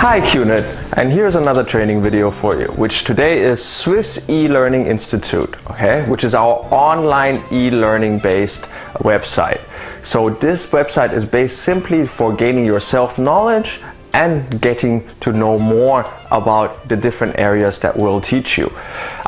Hi QNet, and here's another training video for you, which today is Swiss e-Learning Institute, which is our online e-learning based website. So this website is based simply for gaining your self-knowledge and getting to know more about the different areas that we'll teach you.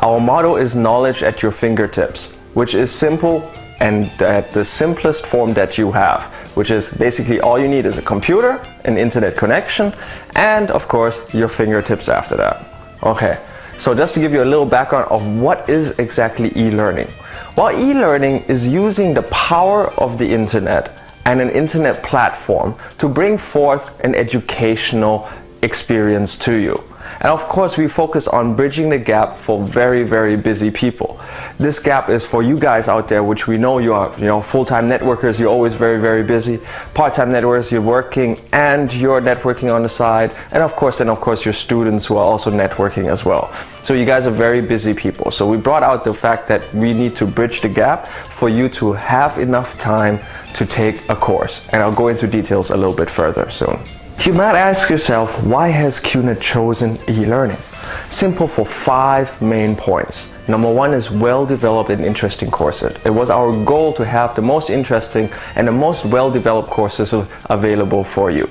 Our motto is knowledge at your fingertips, which is simple and at the simplest form that you have, which is basically all you need is a computer, an internet connection, and of course your fingertips after that. Okay, so just to give you a little background of what is exactly e-learning. Well, e-learning is using the power of the internet and an internet platform to bring forth an educational experience to you. And of course, we focus on bridging the gap for very, very busy people. This gap is for you guys out there, which we know you are, full-time networkers, you're always very, very busy. Part-time networkers, you're working and you're networking on the side. And of course, your students who are also networking as well. So you guys are very busy people. So we brought out the fact that we need to bridge the gap for you to have enough time to take a course. And I'll go into details a little bit further soon. You might ask yourself, why has QNet chosen e-learning? Simple, for 5 main points. Number 1 is well-developed and interesting courses. It was our goal to have the most interesting and the most well-developed courses available for you.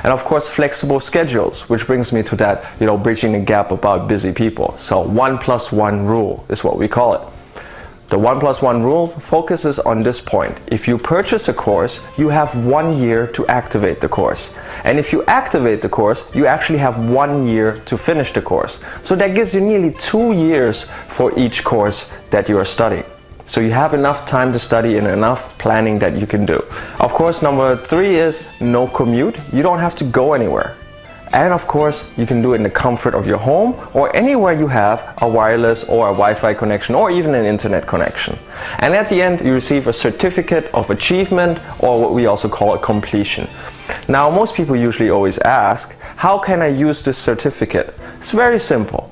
And of course, flexible schedules, which brings me to that, bridging the gap about busy people. So 1+1 rule is what we call it. The 1+1 rule focuses on this point. If you purchase a course, you have 1 year to activate the course. And if you activate the course, you actually have 1 year to finish the course. So that gives you nearly 2 years for each course that you are studying. So you have enough time to study and enough planning that you can do. Of course, number 3 is no commute. You don't have to go anywhere. And of course, you can do it in the comfort of your home or anywhere you have a wireless or a Wi-Fi connection or even an internet connection. And at the end, you receive a certificate of achievement, or what we also call a completion. Now, most people usually always ask, how can I use this certificate? It's very simple.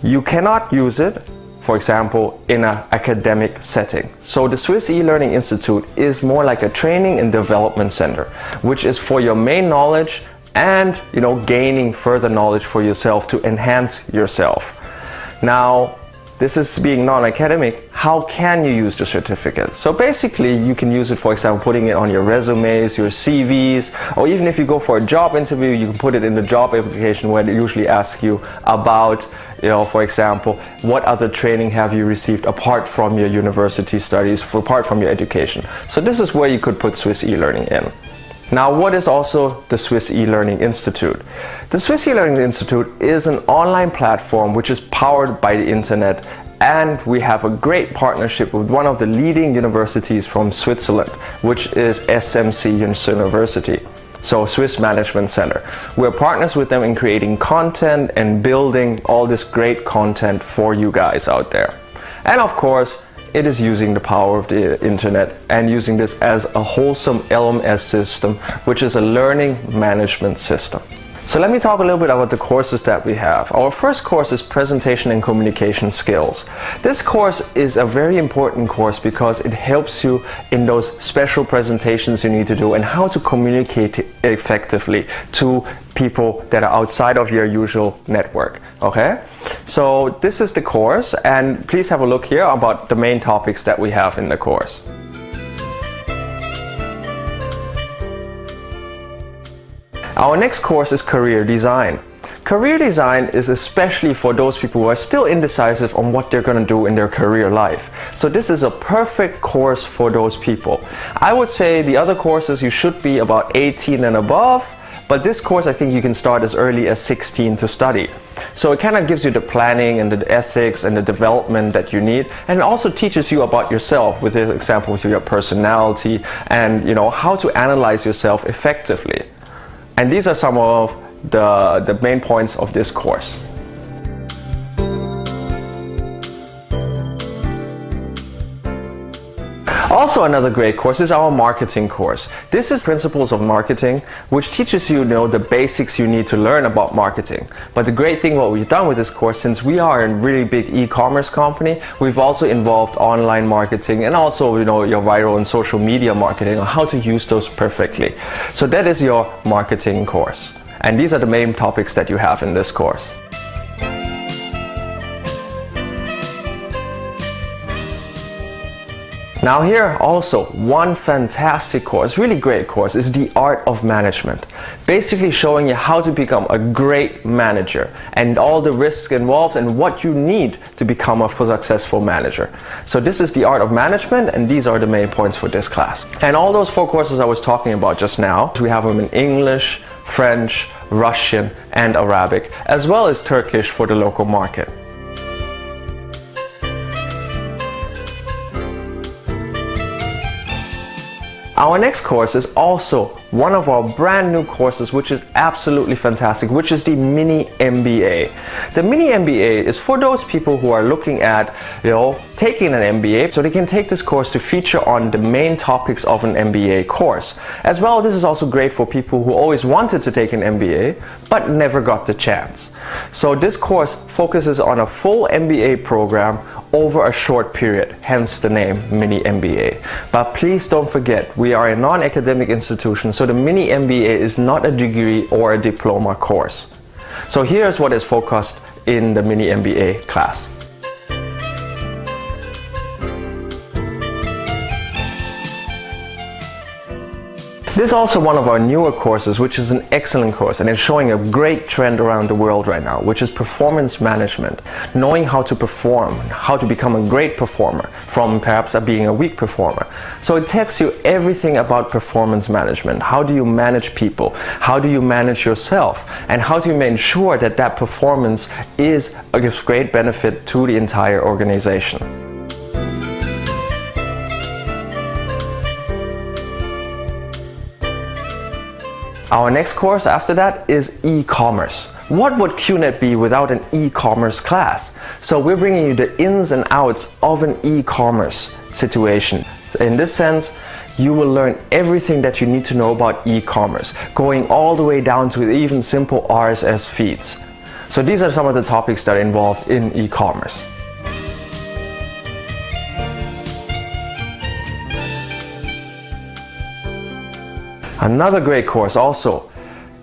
You cannot use it, for example, in an academic setting. So the Swiss e-Learning Institute is more like a training and development center, which is for your main knowledge and gaining further knowledge for yourself to enhance yourself. Now, this is being non-academic. How can you use the certificate? So basically, you can use it, for example, putting it on your resumes, your CVs, or even if you go for a job interview, you can put it in the job application where they usually ask you about, for example, what other training have you received apart from your university studies, apart from your education. So this is where you could put Swiss e-learning in. Now, what is also the Swiss e-Learning Institute? The Swiss e-Learning Institute is an online platform which is powered by the internet, and we have a great partnership with one of the leading universities from Switzerland, which is SMC University. So Swiss Management Center. We're partners with them in creating content and building all this great content for you guys out there. And of course, it is using the power of the internet and using this as a wholesome LMS system, which is a learning management system. So let me talk a little bit about the courses that we have. Our first course is Presentation and Communication Skills. This course is a very important course because it helps you in those special presentations you need to do and how to communicate effectively to people that are outside of your usual network. So this is the course, and please have a look here about the main topics that we have in the course. Our next course is Career Design. Career Design is especially for those people who are still indecisive on what they're going to do in their career life. So this is a perfect course for those people. I would say the other courses you should be about 18 and above, but this course I think you can start as early as 16 to study. So it kind of gives you the planning and the ethics and the development that you need, and it also teaches you about yourself, with the example with your personality and how to analyze yourself effectively. And these are some of the main points of this course. Also, another great course is our marketing course. This is Principles of Marketing, which teaches you, the basics you need to learn about marketing. But the great thing what we've done with this course, since we are a really big e-commerce company, we've also involved online marketing and also, your viral and social media marketing on how to use those perfectly. So that is your marketing course. And these are the main topics that you have in this course. Now here also one fantastic course, really great course, is the Art of Management. Basically showing you how to become a great manager and all the risks involved and what you need to become a successful manager. So this is the Art of Management, and these are the main points for this class. And all those 4 courses I was talking about just now, we have them in English, French, Russian and Arabic, as well as Turkish for the local market. Our next course is also one of our brand new courses, which is absolutely fantastic, which is the Mini MBA. The Mini MBA is for those people who are looking at, taking an MBA, so they can take this course to feature on the main topics of an MBA course. As well, this is also great for people who always wanted to take an MBA, but never got the chance. So this course focuses on a full MBA program over a short period, hence the name Mini MBA. But please don't forget, we are a non-academic institution, so the Mini MBA is not a degree or a diploma course. So here's what is focused in the Mini MBA class. This is also one of our newer courses, which is an excellent course and is showing a great trend around the world right now, which is performance management. Knowing how to perform, how to become a great performer from perhaps being a weak performer. So it tells you everything about performance management. How do you manage people? How do you manage yourself? And how do you make sure that that performance gives great benefit to the entire organization? Our next course after that is e-commerce. What would QNet be without an e-commerce class? So we're bringing you the ins and outs of an e-commerce situation. In this sense, you will learn everything that you need to know about e-commerce, going all the way down to even simple RSS feeds. So these are some of the topics that are involved in e-commerce. Another great course also,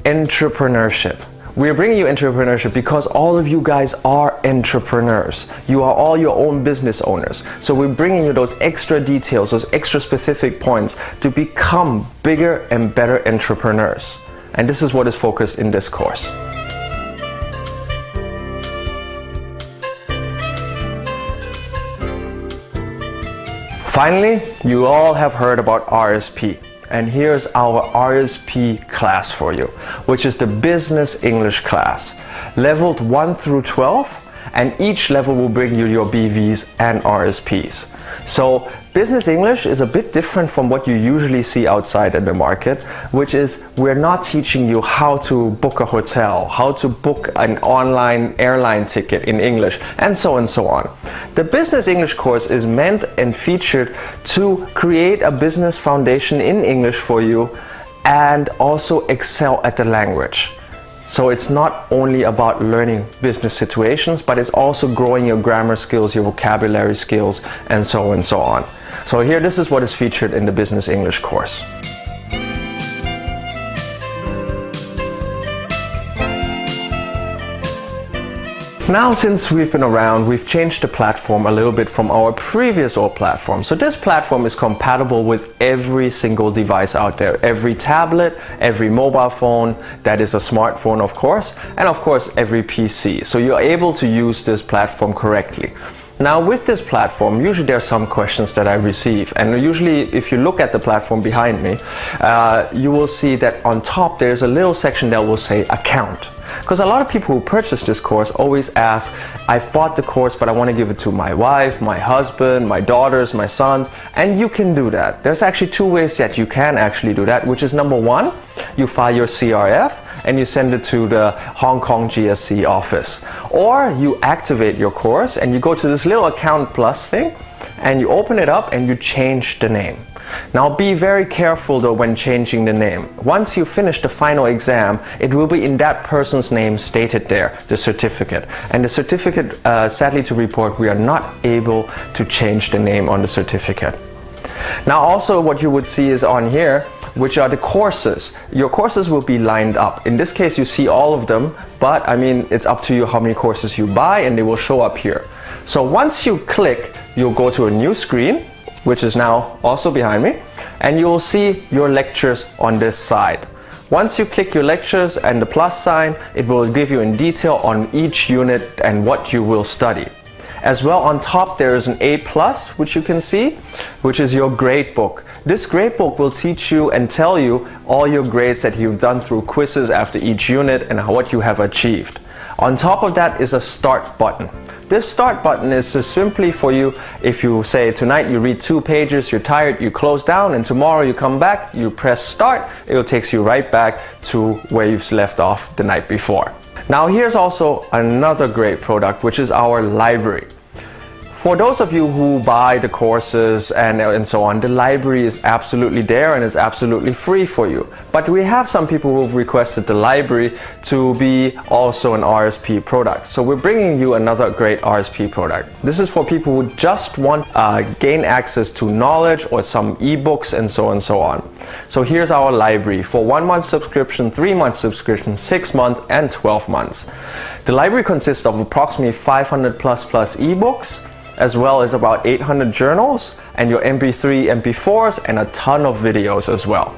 entrepreneurship. We're bringing you entrepreneurship because all of you guys are entrepreneurs. You are all your own business owners. So we're bringing you those extra details, those extra specific points to become bigger and better entrepreneurs. And this is what is focused in this course. Finally, you all have heard about RSP. And here's our RSP class for you, which is the Business English class, leveled 1 through 12, and each level will bring you your BVs and RSPs. So Business English is a bit different from what you usually see outside in the market, which is we're not teaching you how to book a hotel, how to book an online airline ticket in English, and so on. The Business English course is meant and featured to create a business foundation in English for you and also excel at the language. So it's not only about learning business situations, but it's also growing your grammar skills, your vocabulary skills, and so on. So here, this is what is featured in the Business English course. Now, since we've been around, we've changed the platform a little bit from our previous old platform. So this platform is compatible with every single device out there. Every tablet, every mobile phone, that is a smartphone of course, and of course every PC. So you're able to use this platform correctly. Now with this platform, usually there are some questions that I receive, and usually if you look at the platform behind me, you will see that on top there's a little section that will say account. Because a lot of people who purchase this course always ask, I've bought the course but I want to give it to my wife, my husband, my daughters, my sons, and you can do that. There's actually 2 ways that you can actually do that, which is number 1, you file your CRF and you send it to the Hong Kong GSC office. Or you activate your course and you go to this little account plus thing and you open it up and you change the name. Now be very careful though when changing the name. Once you finish the final exam, it will be in that person's name stated there, the certificate. And the certificate, sadly to report, we are not able to change the name on the certificate. Now also what you would see is on here, which are the courses. Your courses will be lined up. In this case, you see all of them, but I mean, it's up to you how many courses you buy, and they will show up here. So once you click, you'll go to a new screen, which is now also behind me, and you will see your lectures on this side. Once you click your lectures and the plus sign, it will give you in detail on each unit and what you will study. As well, on top there is an A+, which you can see, which is your grade book. This grade book will teach you and tell you all your grades that you've done through quizzes after each unit and what you have achieved. On top of that is a start button. This start button is just simply for you, if you say tonight you read 2 pages, you're tired, you close down, and tomorrow you come back, you press start, it will take you right back to where you've left off the night before. Now here's also another great product, which is our library. For those of you who buy the courses and so on, the library is absolutely there and is absolutely free for you. But we have some people who've requested the library to be also an RSP product. So we're bringing you another great RSP product. This is for people who just want gain access to knowledge or some ebooks and so on and so on. So here's our library for 1 month subscription, 3 month subscription, 6 months and 12 months. The library consists of approximately 500 plus ebooks, as well as about 800 journals and your MP3, MP4s, and a ton of videos as well.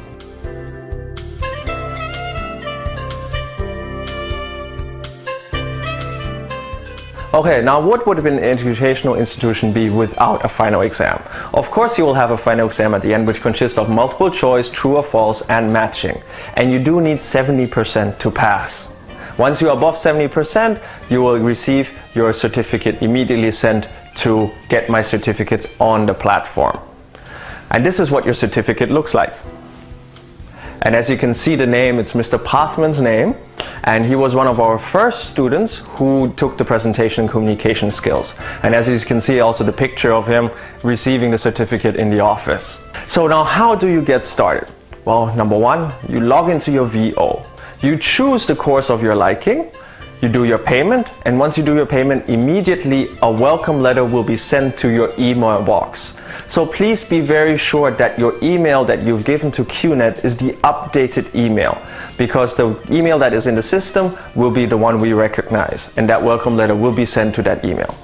Okay, now what would an educational institution be without a final exam? Of course you will have a final exam at the end, which consists of multiple choice, true or false, and matching. And you do need 70% to pass. Once you're above 70%, you will receive your certificate immediately sent to Get My Certificates on the platform. And this is what your certificate looks like. And as you can see the name, it's Mr. Pathman's name, and he was one of our first students who took the presentation communication skills. And as you can see also the picture of him receiving the certificate in the office. So now how do you get started? Well, number 1, you log into your VO. You choose the course of your liking. You do your payment, and once you do your payment, immediately a welcome letter will be sent to your email box. So please be very sure that your email that you've given to QNet is the updated email, because the email that is in the system will be the one we recognize, and that welcome letter will be sent to that email.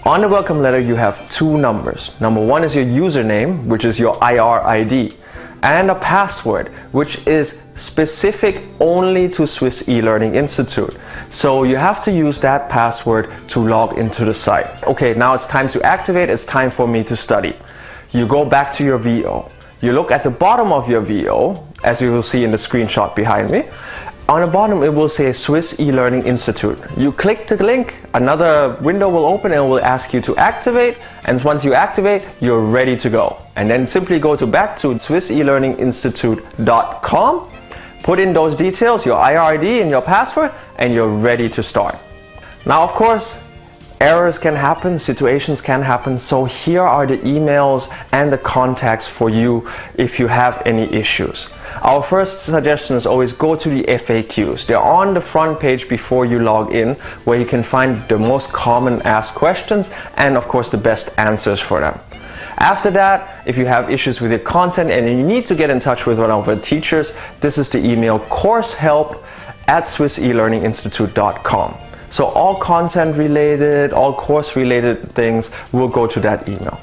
On the welcome letter you have 2 numbers. Number 1 is your username, which is your IR ID, and a password, which is specific only to Swiss e-Learning Institute. So you have to use that password to log into the site. Okay, now it's time to activate, it's time for me to study. You go back to your VO. You look at the bottom of your VO, as you will see in the screenshot behind me. On the bottom it will say Swiss e-Learning Institute. You click the link, another window will open and it will ask you to activate, and once you activate, you're ready to go. And then simply go back to SwissElearningInstitute.com, put in those details, your IRD and your password, and you're ready to start. Now of course, errors can happen, situations can happen, so here are the emails and the contacts for you if you have any issues. Our first suggestion is always go to the FAQs. They're on the front page before you log in, where you can find the most common asked questions and of course the best answers for them. After that, if you have issues with your content and you need to get in touch with one of our teachers, this is the email coursehelp@SwissElearningInstitute.com. So all content related, all course related things will go to that email.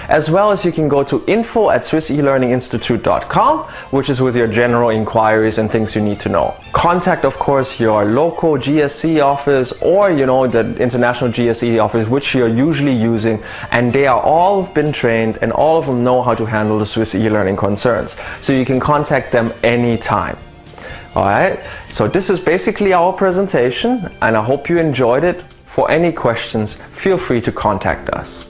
As well as you can go to info@SwissElearningInstitute.com, which is with your general inquiries and things you need to know. Contact, of course, your local GSE office or, the international GSE office, which you're usually using, and they are all been trained and all of them know how to handle the Swiss e-learning concerns. So you can contact them anytime. Alright, so this is basically our presentation and I hope you enjoyed it. For any questions, feel free to contact us.